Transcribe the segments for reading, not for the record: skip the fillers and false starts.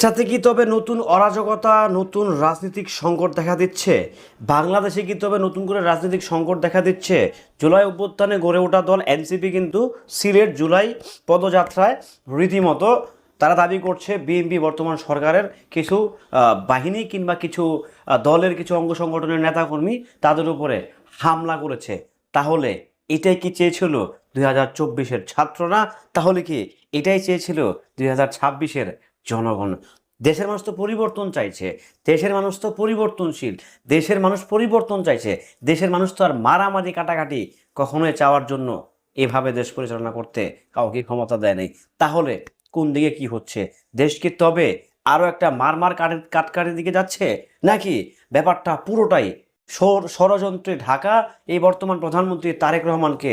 দেশটাতে কি তবে নতুন অরাজকতা, নতুন রাজনৈতিক সংকট দেখা দিচ্ছে? বাংলাদেশে কি তবে নতুন করে রাজনৈতিক সংকট দেখা দিচ্ছে? জুলাই অভ্যুত্থানে গড়ে ওঠা দল এনসিপি কিন্তু সিলেট জুলাই পদযাত্রায় রীতিমতো তারা দাবি করছে বিএনপি বর্তমান সরকারের কিছু বাহিনী কিংবা কিছু দলের কিছু অঙ্গ সংগঠনের নেতাকর্মী তাদের উপরে হামলা করেছে। তাহলে এটাই কি চেয়েছিল 2024-এর ছাত্ররা? তাহলে কি এটাই চেয়েছিল 2026-এর জনগণ? দেশের মানুষ তো পরিবর্তন চাইছে, দেশের মানুষ তো পরিবর্তনশীল, দেশের মানুষ পরিবর্তন চাইছে। দেশের মানুষ তো আর মারামারি কাটাকাটি কখনোই চাওয়ার জন্য এভাবে দেশ পরিচালনা করতে কাউকে ক্ষমতা দেয় নাই। তাহলে কোন দিকে কি হচ্ছে? দেশ কি তবে আরও একটা মারমার কাটকাটির দিকে যাচ্ছে, নাকি ব্যাপারটা পুরোটাই ষড়যন্ত্রে ঢাকা এই বর্তমান প্রধানমন্ত্রী তারেক রহমানকে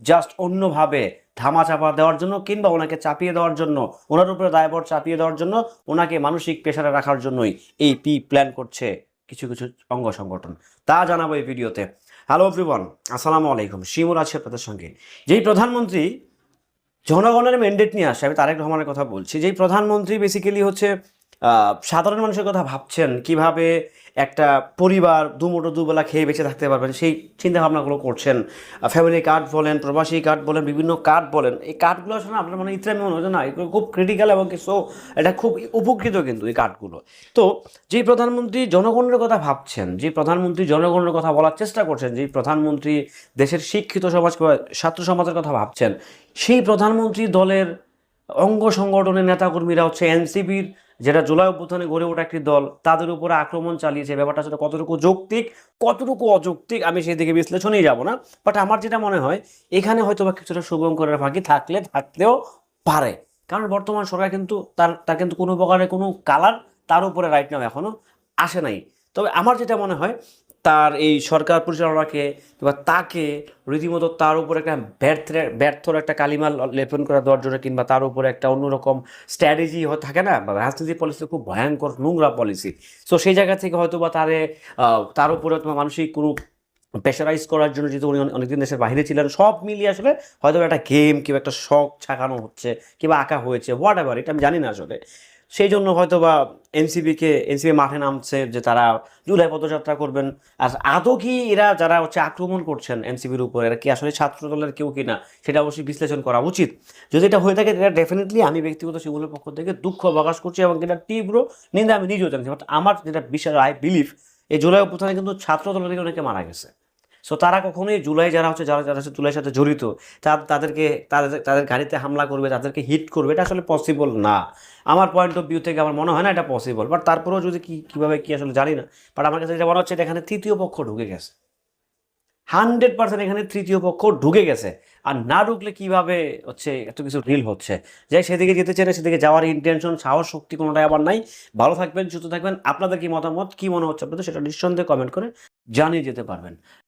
জাস্ট অন্যভাবে ধামাচাপা দেওয়ার জন্য কিংবা ওনাকে চাপিয়ে দেওয়ার জন্য, ওনার উপরে দায়ভার চাপিয়ে দেওয়ার জন্য, ওনাকে মানসিক প্রেশারে রাখার জন্যই এই প্ল্যান করছে কিছু কিছু অঙ্গ সংগঠন? তা জানাবো এই ভিডিওতে। হ্যালো এভরিওয়ান, আসসালামু আলাইকুম। শিমুল আছে আপনাদের সঙ্গে। যেই প্রধানমন্ত্রী জনগণের ম্যান্ডেট নিয়ে আসে, আমি তারেক রহমানের কথা বলছি, যেই প্রধানমন্ত্রী বেসিক্যালি হচ্ছে সাধারণ মানুষের কথা ভাবছেন, কিভাবে একটা পরিবার দুমুঠো দুবেলা খেয়ে বেঁচে থাকতে পারবেন সেই চিন্তা ভাবনাগুলো করছেন। ফ্যামিলি কার্ড বলেন, প্রবাসী কার্ড বলেন, বিভিন্ন কার্ড বলেন, এই কার্ডগুলো আসলে আপনার মানে ইত্রামি মনে হচ্ছে না, এগুলো খুব ক্রিটিক্যাল এবং সো এটা খুব উপকৃত কিন্তু এই কার্ডগুলো। তো যেই প্রধানমন্ত্রী জনগণের কথা ভাবছেন, যে প্রধানমন্ত্রী জনগণের কথা বলার চেষ্টা করছেন, যেই প্রধানমন্ত্রী দেশের শিক্ষিত সমাজ ছাত্র সমাজের কথা ভাবছেন, সেই প্রধানমন্ত্রী দলের অঙ্গ সংগঠনের নেতাকর্মীরা হচ্ছে এনসিপির, যেটা জুলাই অভ্যুত্থানে গড়ে ওঠা একটি দল, তাদের উপরে আক্রমণ চালিয়েছে। ব্যাপারটা আসলে কতটুকু যৌক্তিক, কতটুকু অযৌক্তিক আমি সেই দিকে বিশ্লেষণেই যাব না। বাট আমার যেটা মনে হয়, এখানে হয়তো বা কিছুটা শুভঙ্করের ফাঁকি থাকলেও পারে। কারণ বর্তমান সরকার কিন্তু তার তার কিন্তু কোনো প্রকারের কোনো কালার তার উপরে রাইট নাও এখনও আসে নাই। তবে আমার যেটা মনে হয়, তার এই সরকার পরিচালনাকে কিংবা তাকে রীতিমতো তার উপর একটা ব্যর্থর একটা কালিমা লেপন করে দেওয়ার জন্য, কিংবা তার উপরে একটা অন্যরকম স্ট্র্যাটেজি থাকে না, বা রাজনীতি পলিসি খুব ভয়ঙ্কর নোংরা পলিসি। সো সেই জায়গা থেকে হয়তো বা তার উপরে তোমার মানসিক কোনো প্রেশারাইজ করার জন্য, যেহেতু উনি অনেকদিন দেশের বাইরে ছিলেন, সব মিলিয়ে আসলে হয়তো একটা গেম কিংবা একটা শখ ছাকানো হচ্ছে কিংবা আঁকা হয়েছে, হোয়াট এভার, এটা আমি জানি না আসলে। সেই জন্য হয়তো বা এনসিপি মাঠে নামছে যে তারা জুলাই পদযাত্রা করবেন। আর আদৌ কি এরা যারা হচ্ছে আক্রমণ করছেন এনসিপির উপর, এরা কি আসলে ছাত্র দলের কেউ কিনা, সেটা অবশ্যই বিশ্লেষণ করা উচিত। যদি এটা হয়ে থাকে, এটা ডেফিনেটলি আমি ব্যক্তিগত শিমুলের পক্ষ থেকে দুঃখ প্রকাশ করছি এবং এটা তীব্র নিন্দা আমি নিজেও জানছি। বাট আমার যেটা বিশ্বাস, আই বিলিভ, এই জুলাই অভ্যুত্থানে কিন্তু ছাত্র দলের অনেকে মারা গেছে। সো তারা কখনোই জুলাই যারা হচ্ছে জুলাইয়ের সাথে জড়িত, তাদের গাড়িতে হামলা করবে, তাদেরকে হিট করবে, এটা আসলে পসিবল না। আমার পয়েন্ট অফ ভিউ থেকে আমার মনে হয় না এটা পসিবল। বাট তারপরেও যদি কীভাবে কী আসলে জানি না। বাট আমার কাছে যেটা মনে হচ্ছে, এটা এখানে তৃতীয় পক্ষ ঢুকে গেছে। 100% এখানে তৃতীয় পক্ষ ঢুকে গেছে। আর না ঢুকলে কিভাবে হচ্ছে এত কিছু রিল হচ্ছে, যাই সেদিকে যেতে চাই না, সেদিকে যাওয়ার ইন্টেনশন, সাহস, শক্তি কোনোটাই আবার নাই। ভালো থাকবেন, সুস্থ থাকবেন। আপনাদের কি মতামত, কি মনে হচ্ছে আপনাদের, সেটা নিঃসন্দেহে কমেন্ট করে জানিয়ে যেতে পারবেন।